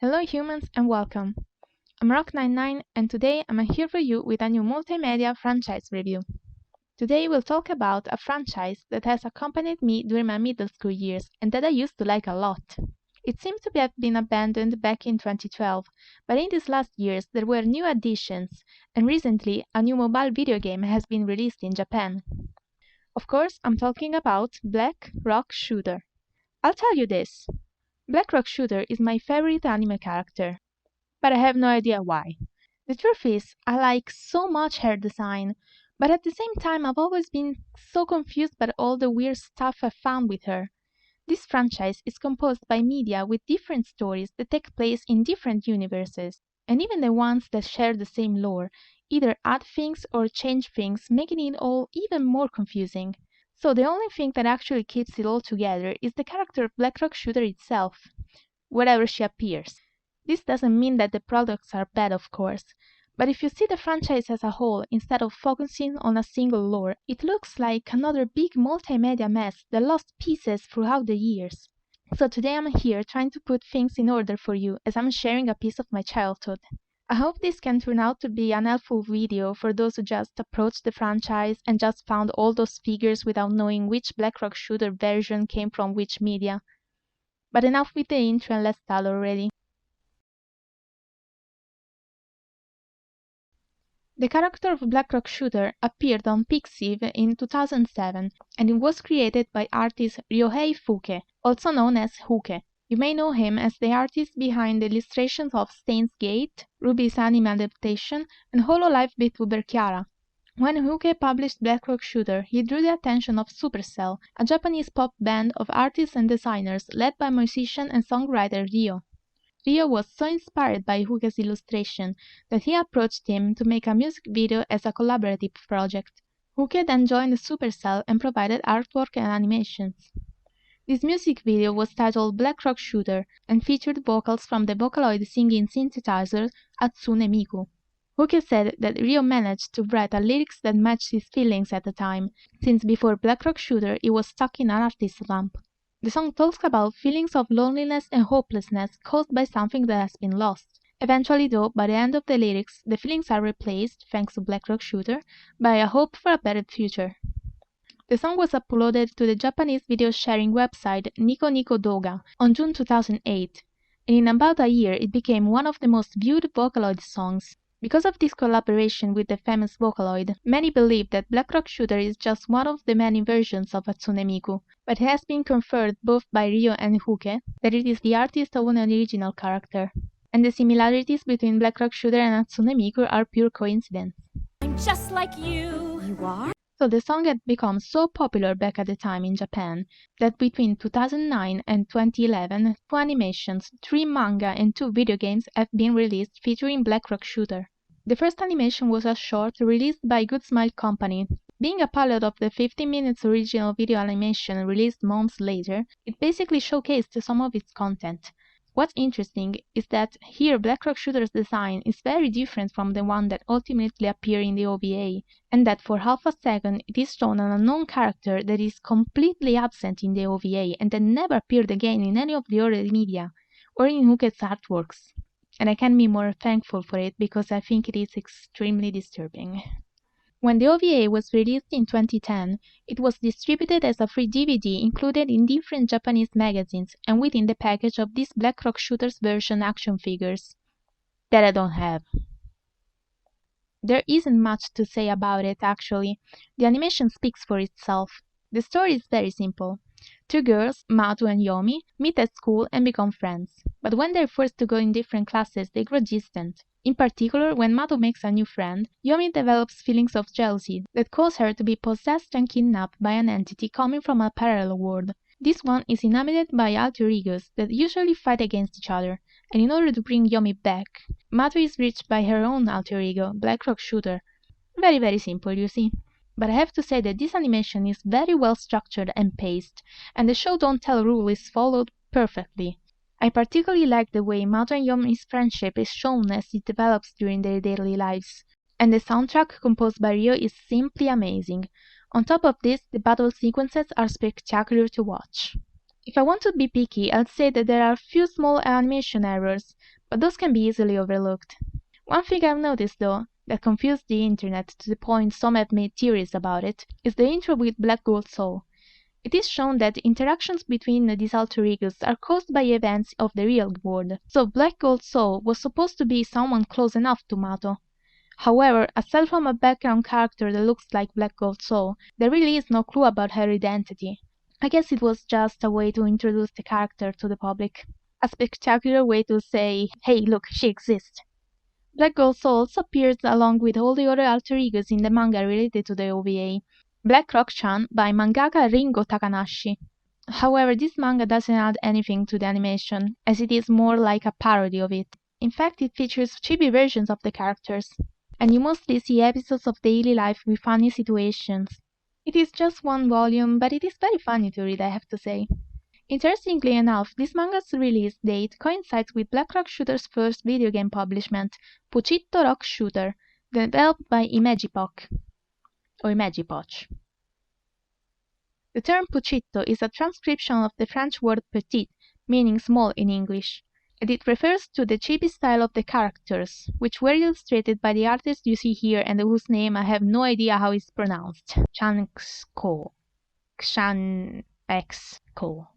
Hello humans and welcome. I'm Rock99 and today I'm here for you with a new multimedia franchise review. Today we'll talk about a franchise that has accompanied me during my middle school years and that I used to like a lot. It seemed to have been abandoned back in 2012, but in these last years there were new additions, and recently a new mobile video game has been released in Japan. Of course, I'm talking about Black Rock Shooter. I'll tell you this. Black Rock Shooter is my favorite anime character, but I have no idea why. The truth is, I like so much her design, but at the same time I've always been so confused by all the weird stuff I found with her. This franchise is composed by media with different stories that take place in different universes, and even the ones that share the same lore either add things or change things, making it all even more confusing. So the only thing that actually keeps it all together is the character of Black Rock Shooter itself, wherever she appears. This doesn't mean that the products are bad, of course, but if you see the franchise as a whole instead of focusing on a single lore, it looks like another big multimedia mess that lost pieces throughout the years. So today I'm here trying to put things in order for you as I'm sharing a piece of my childhood. I hope this can turn out to be an helpful video for those who just approached the franchise and just found all those figures without knowing which Black Rock Shooter version came from which media. But enough with the intro and let's start already. The character of Black Rock Shooter appeared on Pixiv in 2007 and it was created by artist Ryohei Fuke, also known as Huke. You may know him as the artist behind the illustrations of Steins Gate, Ruby's anime adaptation, and Hololive VTuber Chiara. When Huke published Black Rock Shooter, he drew the attention of Supercell, a Japanese pop band of artists and designers led by musician and songwriter Ryo. Ryo was so inspired by Huke's illustration that he approached him to make a music video as a collaborative project. Huke then joined Supercell and provided artwork and animations. This music video was titled Black Rock Shooter and featured vocals from the Vocaloid singing synthesizer Hatsune Miku. Huke said that Ryo managed to write a lyrics that matched his feelings at the time, since before Black Rock Shooter he was stuck in an artist slump. The song talks about feelings of loneliness and hopelessness caused by something that has been lost. Eventually though, by the end of the lyrics, the feelings are replaced, thanks to Black Rock Shooter, by a hope for a better future. The song was uploaded to the Japanese video sharing website Nico Nico Doga on June 2008, and in about a year it became one of the most viewed Vocaloid songs. Because of this collaboration with the famous Vocaloid, many believe that Black Rock Shooter is just one of the many versions of Hatsune Miku, but it has been confirmed both by Ryo and Huke that it is the artist's own original character, and the similarities between Black Rock Shooter and Hatsune Miku are pure coincidence. I'm just like you. You are? So the song had become so popular back at the time in Japan that between 2009 and 2011, 2 animations, 3 manga and 2 video games have been released featuring Black Rock Shooter. The first animation was a short released by Good Smile Company. Being a pilot of the 15 minutes original video animation released months later, it basically showcased some of its content. What's interesting is that here Black Rock Shooter's design is very different from the one that ultimately appeared in the OVA, and that for half a second it is shown an unknown character that is completely absent in the OVA and that never appeared again in any of the other media, or in Huke's artworks. And I can't be more thankful for it because I think it is extremely disturbing. When the OVA was released in 2010, it was distributed as a free DVD included in different Japanese magazines and within the package of these Black Rock Shooter's version action figures. That I don't have. There isn't much to say about it actually. The animation speaks for itself. The story is very simple. 2 girls, Matu and Yomi, meet at school and become friends. But when they're forced to go in different classes, they grow distant. In particular, when Matu makes a new friend, Yomi develops feelings of jealousy that cause her to be possessed and kidnapped by an entity coming from a parallel world. This one is inhabited by alter egos that usually fight against each other, and in order to bring Yomi back, Matu is reached by her own alter ego, Black Rock Shooter. Very simple, you see. But I have to say that this animation is very well structured and paced, and the show don't tell rule is followed perfectly. I particularly like the way Matu and Yomi's friendship is shown as it develops during their daily lives, and the soundtrack composed by Ryo is simply amazing. On top of this, the battle sequences are spectacular to watch. If I want to be picky, I'd say that there are a few small animation errors, but those can be easily overlooked. One thing I've noticed, though, that confused the internet to the point some have made theories about it, is the intro with Black Gold Soul. It is shown that interactions between these alter egos are caused by events of the real world, so Black Gold Soul was supposed to be someone close enough to Mato. However, aside from a background character that looks like Black Gold Soul, there really is no clue about her identity. I guess it was just a way to introduce the character to the public. A spectacular way to say, hey look, she exists. Black Gold Soul also appears along with all the other alter egos in the manga related to the OVA. Black Rock-chan by mangaka Ringo Takanashi. However, this manga doesn't add anything to the animation, as it is more like a parody of it. In fact, it features chibi versions of the characters, and you mostly see episodes of daily life with funny situations. It is just one volume, but it is very funny to read, I have to say. Interestingly enough, this manga's release date coincides with Black Rock Shooter's first video game publishment, Puchitto Rock Shooter, developed by Imagipoch. Or Imagipoch. The term Puchitto is a transcription of the French word petit, meaning small in English, and it refers to the chibi style of the characters, which were illustrated by the artist you see here and whose name I have no idea how it's pronounced. Chanxko. Xanxko.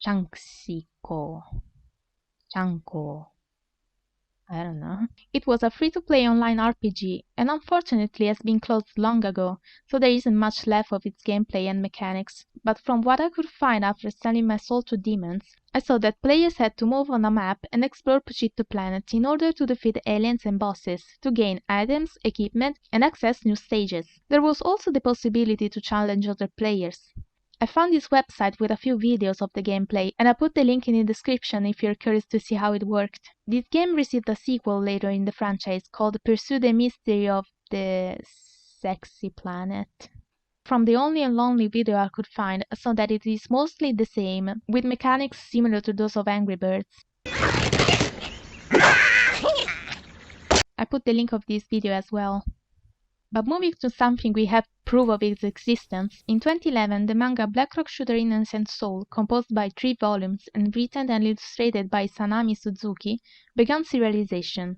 Chanxiko. Chanko. I don't know. It was a free-to-play online RPG, and unfortunately has been closed long ago, so there isn't much left of its gameplay and mechanics. But from what I could find after selling my soul to demons, I saw that players had to move on a map and explore Puchitto Planet in order to defeat aliens and bosses, to gain items, equipment, and access new stages. There was also the possibility to challenge other players. I found this website with a few videos of the gameplay, and I put the link in the description if you're curious to see how it worked. This game received a sequel later in the franchise called Pursue the Mystery of the Sexy Planet. From the only and lonely video I could find, I saw that it is mostly the same, with mechanics similar to those of Angry Birds. I put the link of this video as well. But moving to something we have proof of its existence, in 2011 the manga Black Rock Shooter Innocent Soul, composed by 3 volumes and written and illustrated by Sanami Suzuki, began serialization.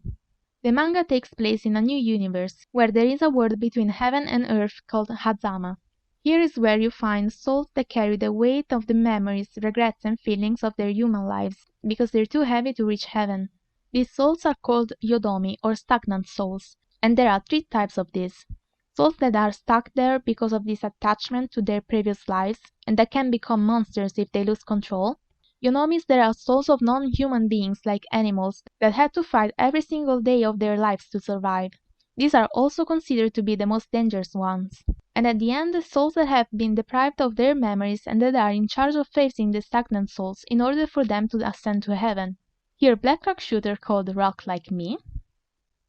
The manga takes place in a new universe, where there is a world between heaven and earth called Hazama. Here is where you find souls that carry the weight of the memories, regrets and feelings of their human lives, because they're too heavy to reach heaven. These souls are called Yodomi, or stagnant souls. And there are 3 types of these. Souls that are stuck there because of this attachment to their previous lives, and that can become monsters if they lose control. Yonomis that are souls of non-human beings like animals that had to fight every single day of their lives to survive. These are also considered to be the most dangerous ones. And at the end, souls that have been deprived of their memories and that are in charge of facing the stagnant souls in order for them to ascend to heaven. Here, Black Rock Shooter, called Rock Like Me,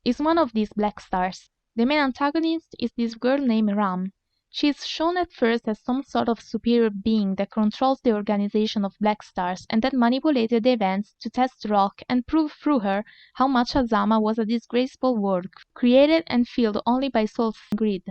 is one of these black stars. The main antagonist is this girl named Ram. She is shown at first as some sort of superior being that controls the organization of black stars and that manipulated the events to test Rock and prove through her how much Hazama was a disgraceful world, created and filled only by souls and greed.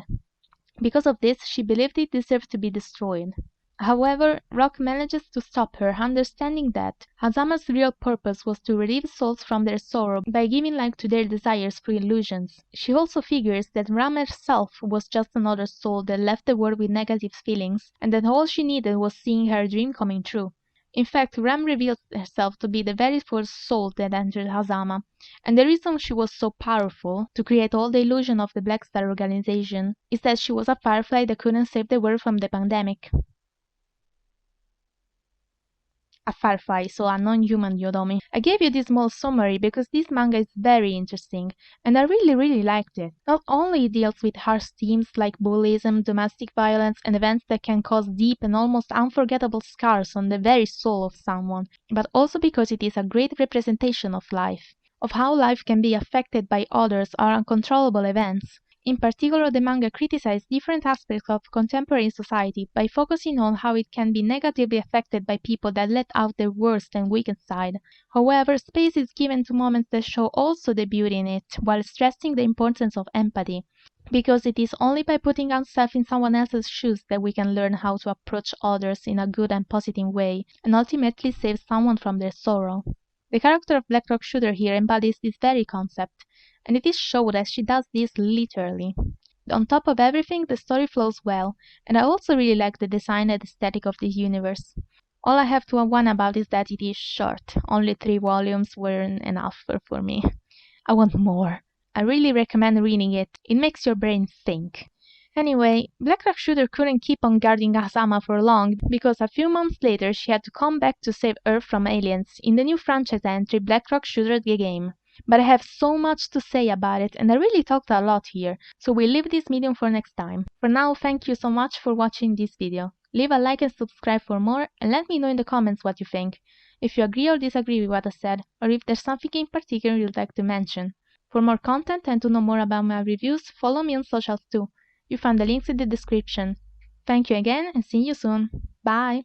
Because of this, she believed it deserved to be destroyed. However, Rock manages to stop her, understanding that Hazama's real purpose was to relieve souls from their sorrow by giving life to their desires through illusions. She also figures that Ram herself was just another soul that left the world with negative feelings, and that all she needed was seeing her dream coming true. In fact, Ram reveals herself to be the very first soul that entered Hazama, and the reason she was so powerful to create all the illusion of the Black Star organization is that she was a firefly that couldn't save the world from the pandemic. A firefly, so a non-human Yodomi. I gave you this small summary because this manga is very interesting, and I really liked it. Not only it deals with harsh themes like bullyism, domestic violence, and events that can cause deep and almost unforgettable scars on the very soul of someone, but also because it is a great representation of life, of how life can be affected by others or uncontrollable events. In particular, the manga criticized different aspects of contemporary society by focusing on how it can be negatively affected by people that let out their worst and weakest side. However, space is given to moments that show also the beauty in it, while stressing the importance of empathy, because it is only by putting ourselves in someone else's shoes that we can learn how to approach others in a good and positive way, and ultimately save someone from their sorrow. The character of Black Rock Shooter here embodies this very concept, and it is shown as she does this literally. On top of everything, the story flows well, and I also really like the design and aesthetic of this universe. All I have to whine about is that it is short. Only 3 volumes weren't enough for me. I want more. I really recommend reading it. It makes your brain think. Anyway, Black Rock Shooter couldn't keep on guarding Asama for long because a few months later she had to come back to save Earth from aliens in the new franchise entry Black Rock Shooter the game. But I have so much to say about it and I really talked a lot here, so we'll leave this medium for next time. For now, thank you so much for watching this video. Leave a like and subscribe for more and let me know in the comments what you think. If you agree or disagree with what I said, or if there's something in particular you'd like to mention. For more content and to know more about my reviews, follow me on socials too. You find the links in the description. Thank you again and see you soon. Bye!